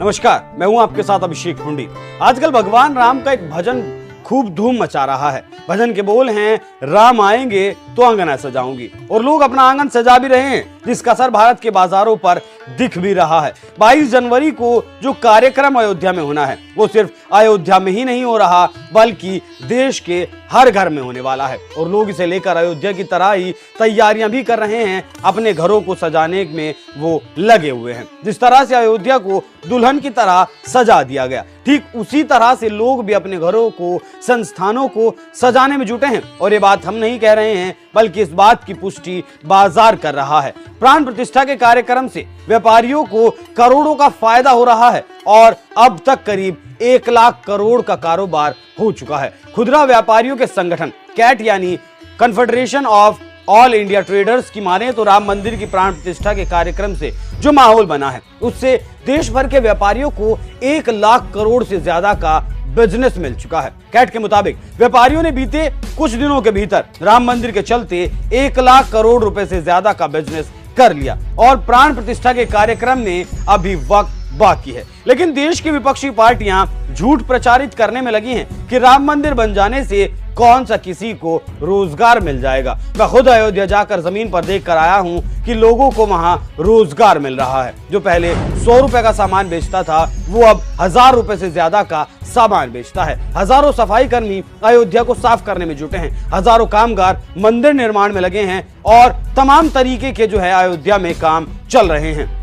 नमस्कार, मैं हूं आपके साथ अभिषेक हुंडी। आजकल भगवान राम का एक भजन खूब धूम मचा रहा है। भजन के बोल हैं, राम आएंगे तो आंगन सजाऊंगी, और लोग अपना आंगन सजा भी रहे हैं, जिसका असर भारत के बाजारों पर दिख भी रहा है। 22 जनवरी को जो कार्यक्रम अयोध्या में होना है, वो सिर्फ अयोध्या में ही नहीं हो रहा, बल्कि देश के हर घर में होने वाला है। और लोग इसे लेकर अयोध्या की तरह ही तैयारियां भी कर रहे हैं। अपने घरों को सजाने में वो लगे हुए हैं। जिस तरह से अयोध्या को दुल्हन की तरह सजा दिया गया, ठीक उसी तरह से लोग भी अपने घरों को, संस्थानों को सजाने में जुटे हैं। और ये बात हम नहीं कह रहे हैं, बल्कि इस बात की पुष्टि बाजार कर रहा है। प्राण प्रतिष्ठा के कार्यक्रम से व्यापारियों को करोड़ों का फायदा हो रहा है, और अब तक करीब 1 लाख करोड़ का कारोबार हो चुका है। खुदरा व्यापारियों के संगठन कैट यानी confederation of all India traders की माने तो राम मंदिर की प्राण प्रतिष्ठा के कार्यक्रम से जो माहौल बना है, उससे देश भर के व्यापारियों को 1 लाख करोड़ से ज्यादा का बिजनेस मिल चुका है। कैट के मुताबिक व्यापारियों ने बीते कुछ दिनों के भीतर राम मंदिर के चलते 1 लाख करोड़ रुपए से ज्यादा का बिजनेस कर लिया, और प्राण प्रतिष्ठा के कार्यक्रम में अभी वक्त बाकी है। लेकिन देश की विपक्षी पार्टियां झूठ प्रचारित करने में लगी हैं कि राम मंदिर बन जाने से कौन सा किसी को रोजगार मिल जाएगा। मैं खुद अयोध्या जाकर जमीन पर देख कर आया हूं कि लोगों को वहां रोजगार मिल रहा है। जो पहले 100 रुपए का सामान बेचता था, वो अब 1000 रुपए से ज्यादा का सामान बेचता है। हजारों सफाई कर्मी अयोध्या को साफ करने में जुटे हैं। हजारों कामगार मंदिर निर्माण में लगे हैं, और तमाम तरीके के जो है अयोध्या में काम चल रहे हैं।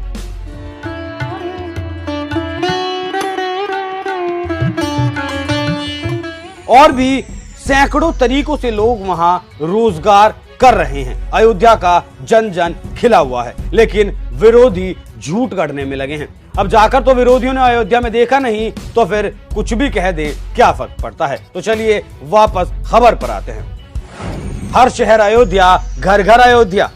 और भी सैकड़ों तरीकों से लोग वहां रोजगार कर रहे हैं। अयोध्या का जन जन खिला हुआ है, लेकिन विरोधी झूठ गढ़ने में लगे हैं। अब जाकर तो विरोधियों ने अयोध्या में देखा नहीं, तो फिर कुछ भी कह दें, क्या फर्क पड़ता है। तो चलिए वापस खबर पर आते हैं। हर शहर अयोध्या, घर घर अयोध्या।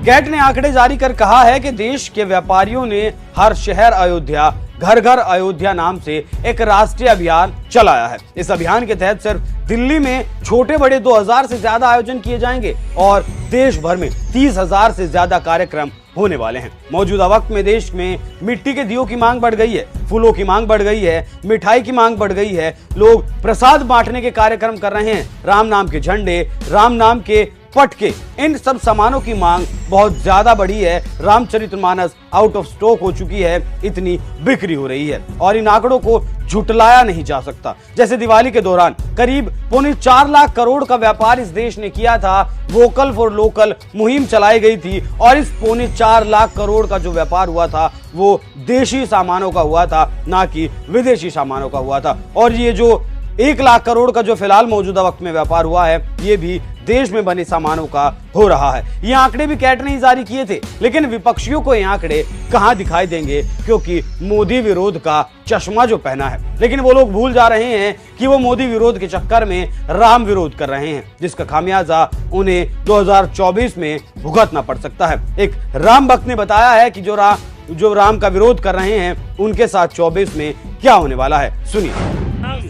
कैट ने आंकड़े जारी कर कहा है कि देश के व्यापारियों ने हर शहर अयोध्या, घर घर अयोध्या नाम से एक राष्ट्रीय अभियान चलाया है। इस अभियान के तहत सिर्फ दिल्ली में छोटे बड़े 2000 से ज्यादा आयोजन किए जाएंगे, और देश भर में 30,000 से ज्यादा कार्यक्रम होने वाले हैं। मौजूदा वक्त में देश में मिट्टी के दियों की मांग बढ़ गई है, फूलों की मांग बढ़ गई है, मिठाई की मांग बढ़ गई है। लोग प्रसाद बांटने के कार्यक्रम कर रहे हैं। राम नाम के झंडे, राम नाम के पटके, इन सब सामानों की मांग बहुत ज्यादा बढ़ी है। रामचरितमानस आउट ऑफ स्टॉक हो चुकी है, इतनी बिक्री हो रही है, और इन आंकड़ों को झुटलाया नहीं जा सकता। जैसे दिवाली के दौरान करीब 4.25 लाख करोड़ का व्यापार इस देश ने किया था। वोकल फॉर लोकल मुहिम चलाई गई थी, और इस 4.25 लाख करोड़ का जो व्यापार हुआ था, वो देशी सामानों का हुआ था, ना कि विदेशी सामानों का हुआ था। और ये जो 1 लाख करोड़ का जो फिलहाल मौजूदा वक्त में व्यापार हुआ है, ये भी देश में बने सामानों का हो रहा है। ये आंकड़े भी कैट ने ही जारी किए थे, लेकिन विपक्षियों को ये आंकड़े कहां दिखाई देंगे, क्योंकि मोदी विरोध का चश्मा जो पहना है। लेकिन वो लोग भूल जा रहे हैं कि वो मोदी विरोध के चक्कर में राम विरोध कर रहे हैं, जिसका खामियाजा उन्हें 2024 में भुगतना पड़ सकता है। एक राम भक्त ने बताया है कि जो राम का विरोध कर रहे हैं, उनके साथ 24 में क्या होने वाला है, सुनिए।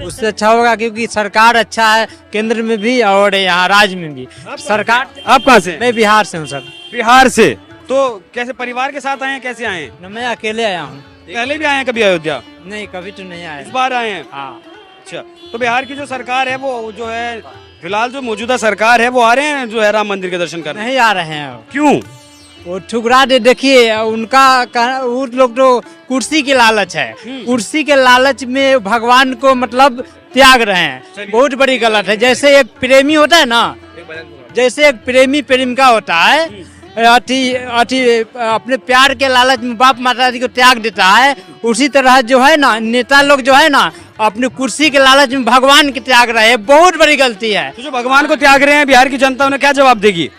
उससे अच्छा होगा, क्योंकि सरकार अच्छा है केंद्र में भी और यहाँ राज्य में भी। सरकार। आप कहाँ से? मैं बिहार से हूँ सर। बिहार से? तो कैसे परिवार के साथ आए हैं, कैसे आए हैं? मैं अकेले आया हूँ। पहले भी आए हैं कभी अयोध्या? नहीं, कभी तो नहीं आया। इस बार आए हैं? हाँ। अच्छा, तो बिहार की जो सरकार है, वो जो है फिलहाल जो मौजूदा सरकार है, वो आ रहे हैं जो है राम मंदिर के दर्शन करने? नहीं आ रहे हैं। क्यों? वो ठुकरा दे। देखिए उनका वो लोग तो कुर्सी की लालच है, कुर्सी के लालच में भगवान को मतलब त्याग रहे हैं। बहुत बड़ी गलत है। जैसे एक प्रेमी होता है ना, जैसे एक प्रेमी प्रेमिका होता है, अपने प्यार के लालच में बाप माता जी को त्याग देता है, उसी तरह जो है ना नेता लोग जो है ना अपने कुर्सी के लालच में भगवान के त्याग रहे हैं। बहुत बड़ी गलती है। तो जो भगवान को त्याग रहे हैं, बिहार की जनता उन्हें क्या जवाब देगी?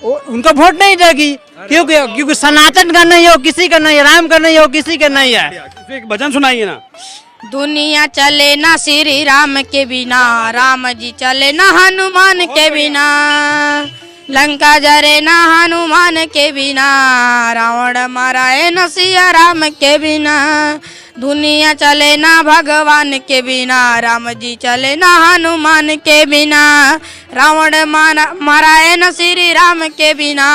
उनको वोट नहीं देगी, क्योंकि सनातन का नहीं हो, किसी का नहीं, राम का नहीं हो, किसी का नहीं है। तो एक भजन सुनाइए ना। दुनिया चले ना श्री राम के बिना, राम जी चले ना हनुमान के बिना, लंका जरे ना हनुमान के बिना, रावण मराए न सिया राम के बिना। दुनिया चले ना भगवान के बिना, राम जी चले ना हनुमान के बिना। रावण मराए न श्री राम के बिना,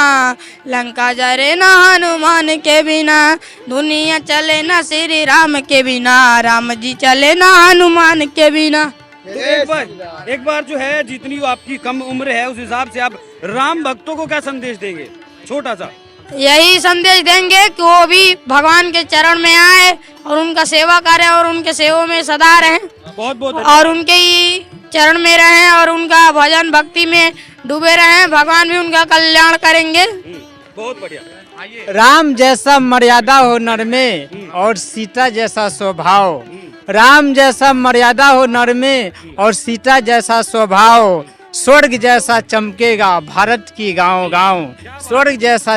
लंका जरे ना हनुमान के बिना। दुनिया चले ना श्री राम के बिना, राम जी चले ना हनुमान के बिना। तो एक बार जो है, जितनी आपकी कम उम्र है उस हिसाब से आप राम भक्तों को क्या संदेश देंगे, छोटा सा? यही संदेश देंगे कि वो भी भगवान के चरण में आए और उनका सेवा करें और उनके सेवा में सदा रहें, बहुत बहुत और उनके ही चरण में रहें और उनका भजन भक्ति में डूबे रहें। भगवान भी उनका कल्याण करेंगे। बहुत बढ़िया। आइए। राम जैसा मर्यादा हो नर में और सीता जैसा स्वभाव, राम जैसा मर्यादा हो नर में और सीता जैसा स्वभाव, स्वर्ग जैसा चमकेगा भारत की गांव गांव, स्वर्ग जैसा